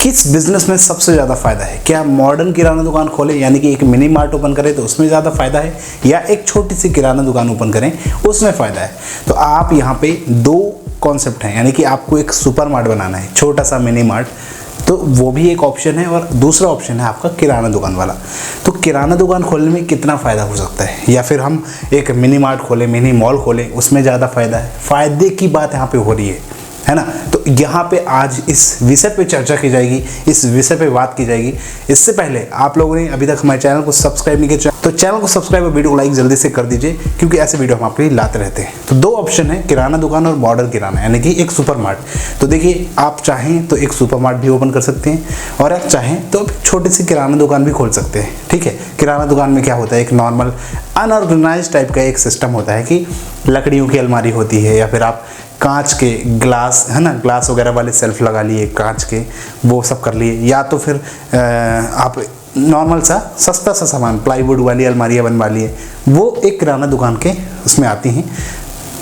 किस बिजनेस में सबसे ज़्यादा फायदा है? क्या मॉडर्न किराना दुकान खोलें यानी कि एक मिनी मार्ट ओपन करें तो उसमें ज़्यादा फायदा है, या एक छोटी सी किराना दुकान ओपन करें उसमें फ़ायदा है? तो आप यहाँ पे दो कॉन्सेप्ट हैं, यानी कि आपको एक सुपर मार्ट बनाना है, छोटा सा मिनी मार्ट, तो वो भी एक ऑप्शन है, और दूसरा ऑप्शन है आपका किराना दुकान वाला। तो किराना दुकान खोलने में कितना फ़ायदा हो सकता है, या फिर हम एक मिनी मार्ट खोलें, मिनी मॉल खोलें, उसमें ज़्यादा फ़ायदा है? फ़ायदे की बात यहाँ पे हो रही है ना। तो यहाँ पे आज इस विषय पे चर्चा की जाएगी, इस विषय पे बात की जाएगी। इससे पहले आप लोगों ने अभी तक हमारे चैनल को सब्सक्राइब नहीं किया तो चैनल को सब्सक्राइब और वीडियो को लाइक जल्दी से कर दीजिए, क्योंकि ऐसे वीडियो हम आपके लिए लाते रहते हैं। तो दो ऑप्शन है, किराना दुकान और मॉडर्न किराना, यानी कि एक सुपर मार्ट। तो देखिए, आप चाहें तो एक सुपर मार्ट भी ओपन कर सकते हैं, और आप चाहें तो छोटी सी किराना दुकान भी खोल सकते हैं। ठीक है, किराना दुकान में क्या होता है, एक नॉर्मल अनऑर्गेनाइज टाइप का एक सिस्टम होता है कि लकड़ियों की अलमारी होती है, या फिर आप कांच के ग्लास, है ना, ग्लास वगैरह वाले सेल्फ लगा लिए कांच के, वो सब कर लिए, या तो फिर आप नॉर्मल सा सस्ता सा सामान प्लाईवुड वाली अलमारियाँ बनवा लिए, वो एक किराना दुकान के उसमें आती हैं।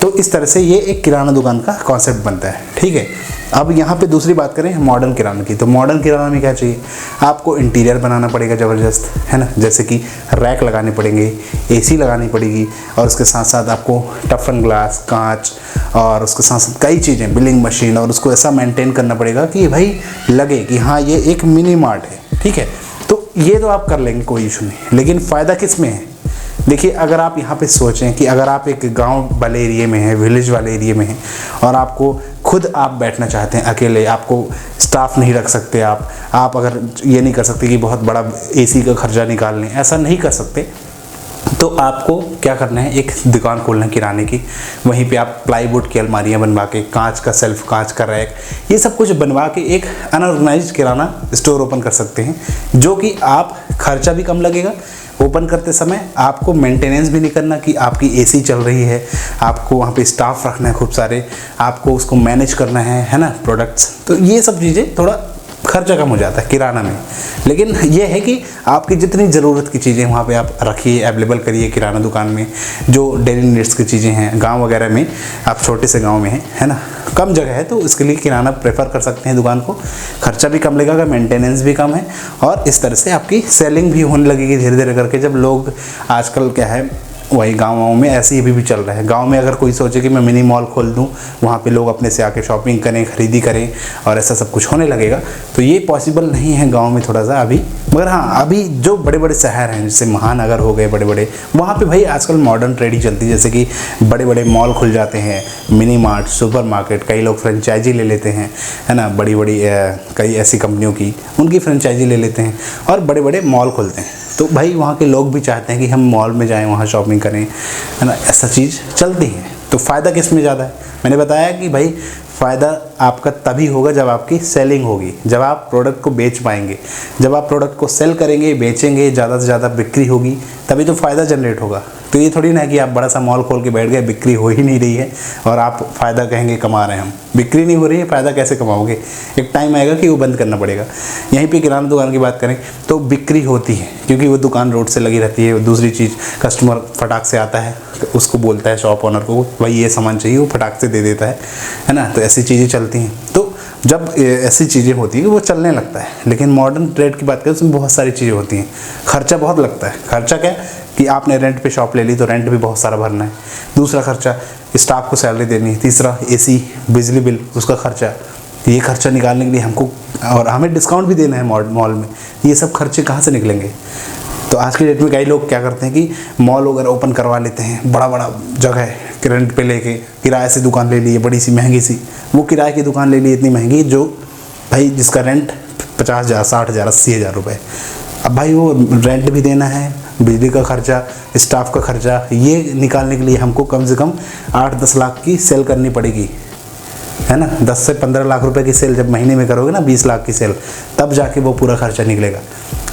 तो इस तरह से ये एक किराना दुकान का कॉन्सेप्ट बनता है। ठीक है, अब यहाँ पे दूसरी बात करें मॉडर्न किराना की, तो मॉडर्न किराना में क्या चाहिए, आपको इंटीरियर बनाना पड़ेगा ज़बरदस्त, है ना, जैसे कि रैक लगाने पड़ेंगे, एसी लगानी पड़ेगी, और उसके साथ साथ आपको टफन ग्लास, कांच, और उसके साथ साथ कई चीज़ें, बिलिंग मशीन, और उसको ऐसा मेंटेन करना पड़ेगा कि भाई लगे कि हाँ ये एक मिनी मार्ट है। ठीक है, तो ये तो आप कर लेंगे, कोई इशू नहीं, लेकिन फ़ायदा किस में है? देखिए, अगर आप यहाँ पे सोचें कि अगर आप एक गांव वाले एरिया में हैं, विलेज वाले एरिया में हैं, और आपको खुद आप बैठना चाहते हैं अकेले, आपको स्टाफ नहीं रख सकते, आप अगर ये नहीं कर सकते कि बहुत बड़ा एसी का खर्चा निकाल लें, ऐसा नहीं कर सकते, तो आपको क्या करना है, एक दुकान खोलना है किराने की। वहीं पे आप प्लाईवुड की अलमारियाँ बनवा के, कांच का सेल्फ, कांच का रैक, ये सब कुछ बनवा के एक अनऑर्गेनाइज्ड किराना स्टोर ओपन कर सकते हैं, जो कि आप खर्चा भी कम लगेगा। ओपन करते समय आपको मेंटेनेंस भी नहीं करना कि आपकी एसी चल रही है, आपको वहाँ पे स्टाफ रखना है खूब सारे, आपको उसको मैनेज करना है ना, प्रोडक्ट्स। तो ये सब चीज़ें थोड़ा खर्चा कम हो जाता है किराना में, लेकिन ये है कि आपकी जितनी ज़रूरत की चीज़ें वहाँ पे आप रखिए, अवेलेबल करिए किराना दुकान में, जो डेली नीड्स की चीज़ें हैं। गांव वगैरह में, आप छोटे से गांव में हैं, है ना, कम जगह है, तो इसके लिए किराना प्रेफर कर सकते हैं दुकान को, खर्चा भी कम लगेगा, मेंटेनेंस भी कम है, और इस तरह से आपकी सेलिंग भी होने लगेगी धीरे धीरे करके। जब लोग आजकल क्या है, वही गाँव में ऐसे ही भी चल रहा है। गांव में अगर कोई सोचे कि मैं मिनी मॉल खोल दूं, वहाँ पे लोग अपने से आके शॉपिंग करें, खरीदी करें, और ऐसा सब कुछ होने लगेगा, तो ये पॉसिबल नहीं है गांव में थोड़ा सा अभी। मगर हाँ, अभी जो बड़े बड़े शहर हैं, जैसे महानगर हो गए बड़े बड़े, वहाँ पे भाई आजकल मॉडर्न ट्रेड ही चलती है, जैसे कि बड़े बड़े मॉल खुल जाते हैं, मिनी मार्ट, सुपर मार्केट, कई लोग फ्रेंचाइजी ले लेते हैं, है ना, बड़ी बड़ी कई ऐसी कंपनियों की, उनकी फ्रेंचाइजी ले लेते हैं और बड़े बड़े मॉल खोलते हैं। तो भाई वहाँ के लोग भी चाहते हैं कि हम मॉल में जाएं, वहाँ शॉपिंग करें, है ना, ऐसा चीज़ चलती है। तो फ़ायदा किस में ज़्यादा है? मैंने बताया कि भाई फ़ायदा आपका तभी होगा जब आपकी सेलिंग होगी, जब आप प्रोडक्ट को बेच पाएंगे, जब आप प्रोडक्ट को सेल करेंगे, बेचेंगे, ज़्यादा से ज़्यादा बिक्री होगी, तभी तो फ़ायदा जनरेट होगा। तो ये थोड़ी ना है कि आप बड़ा सा मॉल खोल के बैठ गए, बिक्री हो ही नहीं रही है और आप फ़ायदा कहेंगे कमा रहे हैं हम। बिक्री नहीं हो रही है, फ़ायदा कैसे कमाओगे? एक टाइम आएगा कि वो बंद करना पड़ेगा। यहीं पे किराना दुकान की बात करें तो बिक्री होती है, क्योंकि वो दुकान रोड से लगी रहती है। दूसरी चीज़, कस्टमर फटाक से आता है, उसको बोलता है शॉप ओनर को भाई ये सामान चाहिए, वो फटाक से दे देता है ना। तो ऐसी चीज़ें चलती हैं। तो जब ऐसी चीज़ें होती हैं वो चलने लगता है। लेकिन मॉडर्न ट्रेड की बात करें तो उसमें बहुत सारी चीज़ें होती हैं, खर्चा बहुत लगता है। खर्चा क्या कि आपने रेंट पे शॉप ले ली तो रेंट भी बहुत सारा भरना है। दूसरा खर्चा, स्टाफ को सैलरी देनी है। तीसरा, एसी, बिजली बिल, उसका खर्चा। ये खर्चा निकालने के लिए हमको, और हमें डिस्काउंट भी देना है मॉल में, ये सब खर्चे कहाँ से निकलेंगे? तो आज की डेट में कई लोग क्या करते हैं कि मॉल वगैरह ओपन करवा लेते हैं, बड़ा बड़ा जगह रेंट पे लेके, किराए से दुकान ले ली है बड़ी सी महंगी सी। वो किराए की दुकान ले ली इतनी महंगी जो भाई जिसका रेंट 50,000, 60,000, 80,000 रुपये। अब भाई वो रेंट भी देना है, बिजली का खर्चा, स्टाफ का खर्चा, ये निकालने के लिए हमको कम से कम 8-10 लाख की सेल करनी पड़ेगी, है ना। 10 से 15 लाख रुपए की सेल जब महीने में करोगे ना, 20 लाख की सेल, तब जाके वो पूरा खर्चा निकलेगा।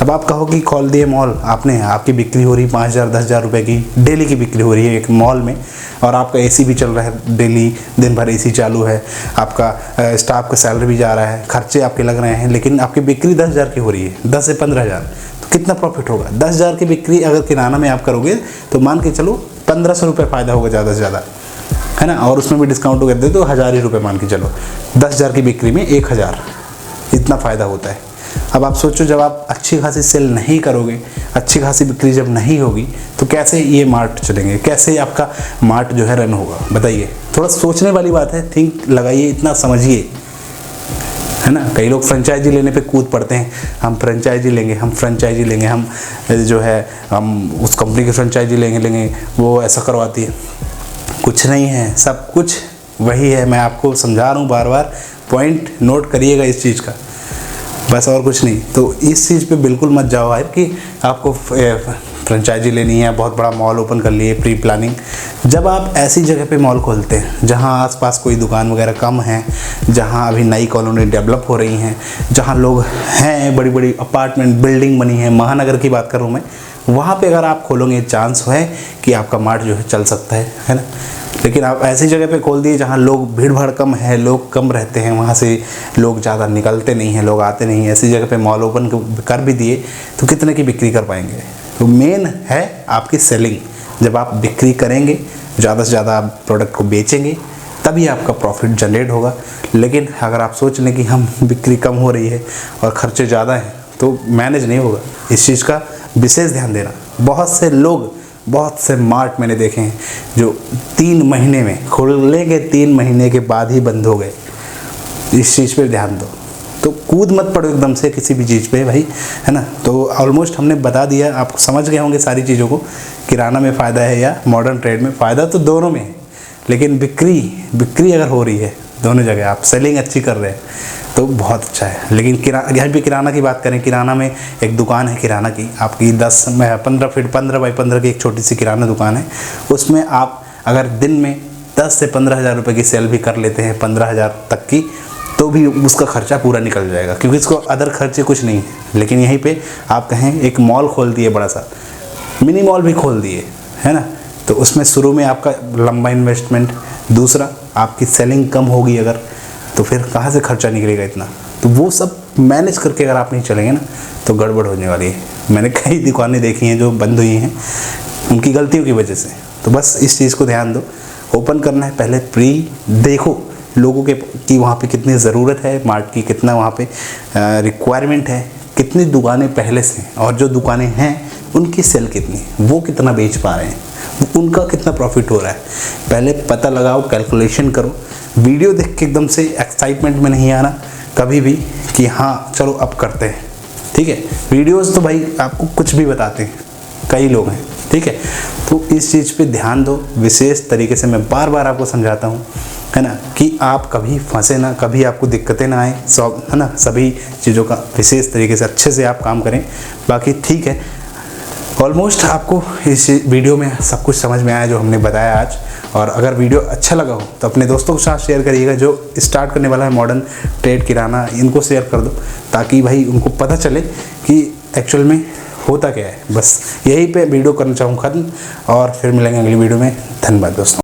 अब आप कहो कि खोल दिए मॉल आपने, आपकी बिक्री हो रही 5,000, 10,000 रुपये की डेली की बिक्री हो रही है एक मॉल में, और आपका एसी भी चल रहा है डेली, दिन भर एसी चालू है, आपका स्टाफ का सैलरी भी जा रहा है, खर्चे आपके लग रहे हैं, लेकिन आपकी बिक्री 10,000 की हो रही है, 10 से 15,000, तो कितना प्रॉफिट होगा? 10,000 की बिक्री अगर किराना में आप करोगे तो मान के चलो 1,500 रुपये फ़ायदा होगा ज़्यादा से ज़्यादा, है ना। और उसमें भी डिस्काउंट वगैरह दे तो 1,000 ही रुपये मान के चलो। 10,000 की बिक्री में 1,000, इतना फ़ायदा होता है। अब आप सोचो, जब आप अच्छी खासी सेल नहीं करोगे, अच्छी खासी बिक्री जब नहीं होगी, तो कैसे ये मार्ट चलेंगे, कैसे आपका मार्ट जो है रन होगा, बताइए। थोड़ा सोचने वाली बात है, थिंक लगाइए, इतना समझिए, है ना। कई लोग फ्रेंचाइजी लेने पे कूद पड़ते हैं, हम फ्रेंचाइजी लेंगे, हम फ्रेंचाइजी लेंगे, हम जो है हम उस कंपनी की फ्रेंचाइजी लेंगे, वो ऐसा करवाती है। कुछ नहीं है, सब कुछ वही है। मैं आपको समझा रहा हूँ बार बार, पॉइंट नोट करिएगा इस चीज़ का, बस और कुछ नहीं। तो इस चीज़ पे बिल्कुल मत जाओ यार कि आपको फ्रेंचाइजी लेनी है, बहुत बड़ा मॉल ओपन कर लिए, प्री प्लानिंग। जब आप ऐसी जगह पे मॉल खोलते हैं जहां आसपास कोई दुकान वगैरह कम है, जहां अभी नई कॉलोनी डेवलप हो रही हैं, जहां लोग हैं, बड़ी बड़ी अपार्टमेंट बिल्डिंग बनी है, महानगर की बात करूं मैं, वहाँ पे अगर आप खोलोगे चांस है कि आपका मार्ट जो है चल सकता है ना। लेकिन आप ऐसी जगह पे खोल दिए जहाँ लोग भीड़ भाड़ कम है, लोग कम रहते हैं, वहाँ से लोग ज़्यादा निकलते नहीं हैं, लोग आते नहीं हैं, ऐसी जगह पे मॉल ओपन कर भी दिए तो कितने की बिक्री कर पाएंगे। तो मेन है आपकी सेलिंग। जब आप बिक्री करेंगे, ज़्यादा से ज़्यादा आप प्रोडक्ट को बेचेंगे, तभी आपका प्रॉफिट जनरेट होगा। लेकिन अगर आप सोच लें कि हम बिक्री कम हो रही है और खर्चे ज़्यादा हैं, तो मैनेज नहीं होगा। इस चीज़ का विशेष ध्यान देना। बहुत से मार्ट मैंने देखे हैं जो 3 महीने में खोलने के 3 महीने के बाद ही बंद हो गए। इस चीज़ पे ध्यान दो। तो कूद मत पड़ो एकदम से किसी भी चीज़ पे भाई, है ना। तो ऑलमोस्ट हमने बता दिया, आप समझ गए होंगे सारी चीज़ों को। किराना में फ़ायदा है या मॉडर्न ट्रेड में फ़ायदा, तो दोनों में है। लेकिन बिक्री अगर हो रही है दोनों जगह, आप सेलिंग अच्छी कर रहे हैं तो बहुत अच्छा है। लेकिन यहाँ भी किराना की बात करें, किराना में एक दुकान है किराना की, आपकी 15 फीट 15 बाई 15 की एक छोटी सी किराना दुकान है। उसमें आप अगर दिन में 10 से 15 हज़ार रुपये की सेल भी कर लेते हैं, 15 हज़ार तक की, तो भी उसका खर्चा पूरा निकल जाएगा, क्योंकि इसको अदर खर्चे कुछ नहीं है। लेकिन यहीं पे आप कहें एक मॉल खोल दिए, बड़ा सा मिनी मॉल भी खोल दिए, है ना, तो उसमें शुरू में आपका लंबा इन्वेस्टमेंट, दूसरा आपकी सेलिंग कम होगी अगर, तो फिर कहाँ से खर्चा निकलेगा इतना। तो वो सब मैनेज करके अगर आप नहीं चलेंगे ना, तो गड़बड़ होने वाली है। मैंने कई दुकानें देखी हैं जो बंद हुई हैं उनकी गलतियों की वजह से। तो बस इस चीज़ को ध्यान दो। ओपन करना है, पहले प्री देखो लोगों के कि वहाँ पे कितनी ज़रूरत है मार्ट की, कितना वहाँ पे रिक्वायरमेंट है, कितनी दुकानें पहले से, और जो दुकानें हैं उनकी सेल कितनी, वो कितना बेच पा रहे हैं, उनका कितना प्रॉफिट हो रहा है। पहले पता लगाओ, कैलकुलेशन करो। वीडियो देख के एकदम से एक्साइटमेंट में नहीं आना कभी भी कि हाँ चलो अब करते हैं, ठीक है। वीडियोस तो भाई आपको कुछ भी बताते हैं, कई लोग हैं, ठीक है। तो इस चीज़ पे ध्यान दो विशेष तरीके से। मैं बार बार आपको समझाता हूँ, है ना, कि आप कभी फंसे ना, कभी आपको दिक्कतें ना आए, सब, है ना, सभी चीज़ों का विशेष तरीके से अच्छे से आप काम करें। बाकी ठीक है, ऑलमोस्ट आपको इस वीडियो में सब कुछ समझ में आया जो हमने बताया आज। और अगर वीडियो अच्छा लगा हो तो अपने दोस्तों के साथ शेयर करिएगा, जो स्टार्ट करने वाला है मॉडर्न ट्रेड किराना, इनको शेयर कर दो, ताकि भाई उनको पता चले कि एक्चुअल में होता क्या है। बस यही पे वीडियो करना चाहूँ ख़त्म, और फिर मिलेंगे अगली वीडियो में। धन्यवाद दोस्तों।